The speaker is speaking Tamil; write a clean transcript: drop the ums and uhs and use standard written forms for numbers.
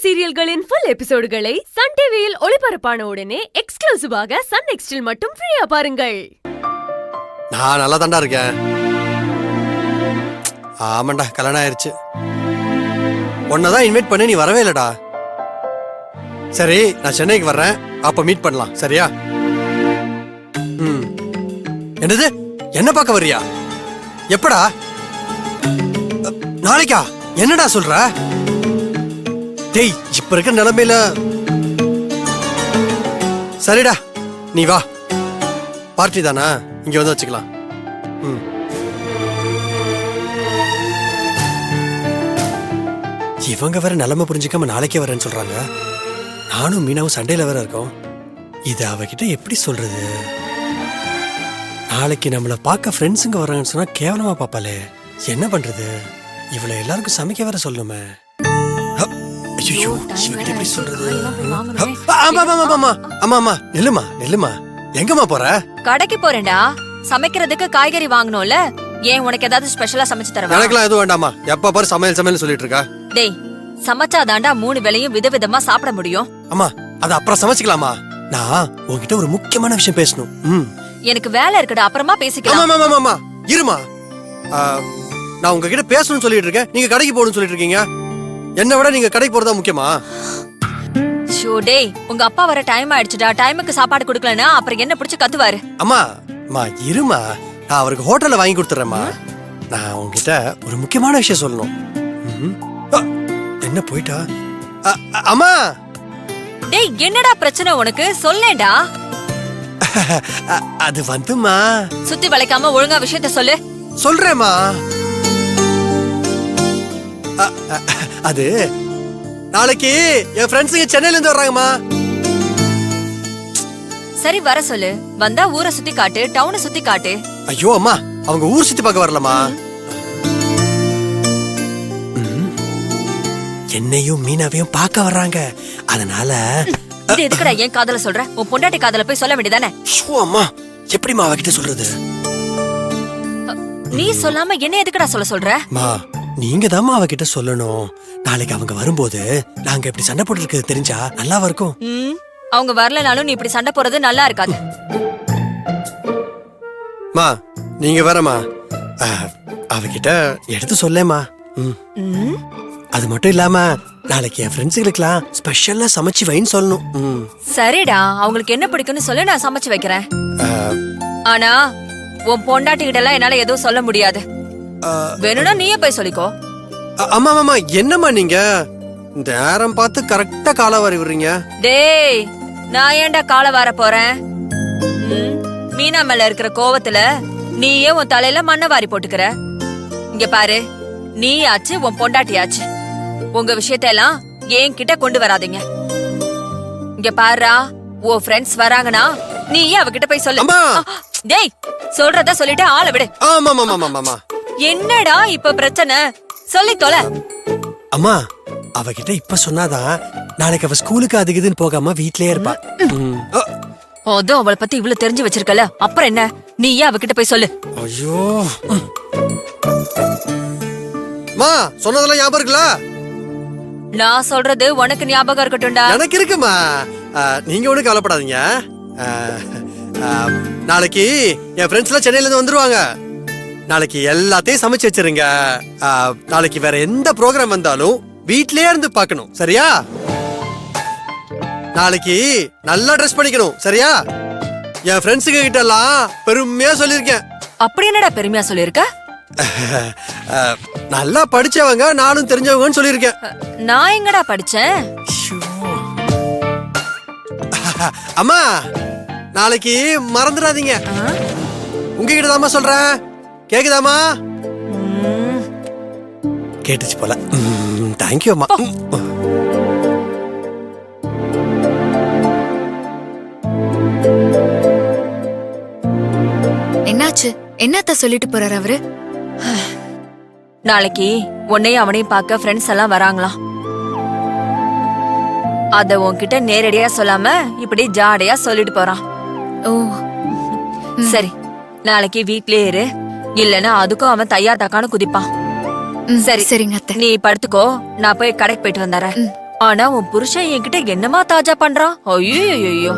சீரியல்களின் ஃபுல் எபிசோடுகளை சன் டிவியில் ஒளிபரப்பான உடனே எக்ஸ்க்ளூசிவாக சன் நெக்ஸ்டில் மட்டும் ஃப்ரீயா பாருங்கள். நான் நல்லா தாண்டா இருக்கேன். ஆமாண்டா, கல்யாணம் ஆயிருச்சு. உன்னதான் இன்வைட் பண்ணி நீ வரவே இல்லடா. சரி, நான் சென்னைக்கு வர்றேன், அப்ப மீட் பண்ணலாம், சரியா? என்னது, என்ன பார்க்க வர்றியா? எப்படா? நாளைக்கா? என்னடா சொல்ற? டேய், இப்ப இருக்க நிலைமையில சரிடா, நீ வா. பார்ட்டி தானா, இங்க வந்து வச்சுக்கலாம். இவங்க வேற நிலைமை புரிஞ்சுக்காம நாளைக்கே வரேன்னு சொல்றாங்க. நானும் மீனாவும் சண்டையில வேற இருக்கோம். இது அவகிட்ட எப்படி சொல்றது? நாளைக்கு நம்மள பார்க்க ஃப்ரெண்ட்ஸுங்க வர்றாங்கன்னு சொன்னா கேவலமா பாப்பாளே. என்ன பண்றது? இவளை எல்லாருக்கும் சமைக்க வேற சொல்லுமே. ஐயோ, இவகிட்ட எப்படி சொல்றது? ஆமா, நெல்லுமா எங்கம்மா போற? கடைக்கு போறேன்டா. சமைக்கிறதுக்கு காய்கறி வாங்கணும்ல. ஏன், உனக்கு ஏதாவது ஸ்பெஷலா சமைச்சு தரவா? எனக்குலாம் எதுவும் வேண்டாமா. எப்ப பாரு சமையல் சொல்லிட்டு இருக்கா. டேய், சமைச்சாதாண்டா 3 வேளையும் விதவிதமா சாப்பிட முடியும். அம்மா, அது அப்புறம் சமைச்சுக்கலாமா. நான் உன்கிட்ட ஒரு முக்கியமான விஷயம் பேசணும். எனக்கு வேலை இருக்குடா, அப்புறமா பேசிக்கலாம். ஆமா, இருமா. நான் உங்ககிட்ட பேசணும்னு சொல்லிட்டு இருக்கேன், நீங்க கடைக்கு போகணும்னு சொல்லிட்டு இருக்கீங்க. என்ன விட நீங்க கடைக்கு போறதா முக்கியமா? ஷோ டேய், உங்க அப்பா வர டைம் ஆயிடுச்சுடா. டைமுக்கு சாப்பாடு கொடுக்கலனா அப்புறம் என்ன பிடிச்சு கத்துவாரு. அம்மா இருமா, நான் அவருக்கு ஹோட்டல்ல வாங்கி கொடுத்துறேம்மா. நான் உங்ககிட்ட ஒரு முக்கியமான விஷயம் சொல்லணும். என்ன போயிட்டா? அம்மா. டேய், என்னடா பிரச்சனை உனக்கு? சொல்லேடா. அது வந்துமா. சுத்தி வளைக்காம ஒழுங்கா விஷயத்த சொல்லு. சொல்றேம்மா. அது நாளைக்கு என் ஃப்ரெண்ட்ஸுங்க சென்னையில இருந்து வர்றாங்கம்மா. சரி, வர சொல்லு. வந்தா ஊரை சுத்தி காட்டு, டவுனை சுத்தி காட்டு. ஐயோ அம்மா, அவங்க ஊர் சுத்தி பார்க்க வரலமா. என்னையும் மீனாவையும் பார்க்க வர்றாங்க. அதனால இது எதுக்குடா ஏன் காதல சொல்ற? உன் பொண்டாட்டி காதல போய் சொல்ல வேண்டியதானே? அம்மா, எப்படிமா அவகிட்ட சொல்றது? நீ சொல்லாம என்ன எதுக்குடா சொல்ற? நீங்க தாமா அவகிட்ட சொல்லணும். நாளைக்கு அவங்க வரும்போது நாங்க இப்படி சண்டை போட்டு இருக்கிறது தெரிஞ்சா நல்லாவா இருக்கும்? அவங்க வரலனாலும் நீ இப்படி சண்டை போறது நல்லா இருக்காது. மா, நீங்க வரமா, அவகிட்ட எடுத்து சொல்லேமா. அது மட்டும் இல்லாம நாளைக்கு என் ஃப்ரெண்ட்ஸுகளுக்குலாம் ஸ்பெஷலா சமைச்சு வைன்னு சொல்லணும். சரிடா, அவங்களுக்கு என்ன பிடிக்கும்னு சொல்லி நான் சமைச்சு வைக்கிறேன். ஆனா உன் பொண்டாட்டி கிட்ட எல்லாம் என்னால எதுவும் சொல்ல முடியாது. வேணும்னா நீயே போய் சொல்லிக்கோ. ஆமா, என்னம்மா நீங்க நேரம் பார்த்து கரெக்டா கால வாரி விடுறீங்க. டேய், நான் ஏன்டா கால வார போறேன்? மீனா மேல இருக்கிற கோவத்துல நீயே உன் தலையில மண்ணை வாரி போட்டுக்கிற. இங்க பாரு, நீ ஆச்சு உன் பொண்டாட்டியாச்சு. உங்க விஷயத்தெல்லாம் ஏன் கிட்ட கொண்டு வராதீங்க. இங்க பாருடா, உன் ஃப்ரெண்ட்ஸ் வராங்கன்னா நீயே அவகிட்ட போய் சொல்லு. டேய், சொல்றத சொல்லிட்டு ஆள விடு. ஆமா. என்னடா இப்ப பிரச்சனை? சொல்லி தொலை. அம்மா, அவகிட்ட இப்ப சொன்னாதான் நாளைக்கு அவ ஸ்கூலுக்கு அதுக்குதுன்னு போகாம வீட்லயே இருப்பா. அதுவும் அவளை பத்தி இவ்வளவு தெரிஞ்சு வச்சிருக்கல, அப்புறம் என்ன? நீயே அவகிட்ட போய் சொல்லு. ஐயோ, மா சொன்னதெல்லாம் ஞாபகம் இருக்குல்ல? நான் சொல்றது உனக்கு ஞாபகம் இருக்கட்டும்டா. எனக்கு இருக்குமா, நீங்க ஒண்ணும் கவலைப்படாதீங்க. நாளைக்கு என் ஃப்ரெண்ட்ஸ் எல்லாம் சென்னையில இருந்து வந்துருவாங்க. நாளைக்கு எல்லாத்தையும் சமைச்சு வச்சிருங்க. நாளைக்கு வேற எந்த ப்ரோக்ராம் வந்தாலும் வீட்லயே இருந்து பார்க்கணும், சரியா? நாளைக்கு நல்லா ட்ரெஸ் பண்ணிக்கணும், சரியா? என் ஃப்ரெண்ட்ஸுங்க கிட்ட எல்லாம் பெருமையா சொல்லிருக்கேன். அப்படி என்னடா பெருமையா சொல்லிருக்க? நல்லா படிச்சவங்க, நானும் தெரிஞ்சவங்கன்னு சொல்லிருக்கேன். நான் எங்கடா படிச்சேன்? அம்மா, நாளைக்கு மறந்துடாதீங்க. உங்ககிட்ட தாமா சொல்றேன், கேக்குதாமா? கேட்டுச்சு போல. தேங்க்யூ அம்மா. என்னாச்சு? என்னத்த சொல்லிட்டு போறாரு அவரு? நாளைக்கு உன்னையும் அவனையும் பார்க்க ஃப்ரெண்ட்ஸ் எல்லாம் வராங்களாம். அத உன்கிட்ட நேரடியா சொல்லாம இப்படி ஜாடையா சொல்லிட்டு போறான். ஓ, சரி, நாளைக்கு வீட்லயே இரு. இல்லன்னா அதுக்கும் அவன் தையா தக்கான்னு குதிப்பான். சரி, சரிங்க அத்தை. நீ படுத்துக்கோ, நான் போய் கடைக்கு போயிட்டு வந்துறேன். ஆனா உன் புருஷன் என்கிட்ட என்னமா தாஜா பண்றான்? ஐயோ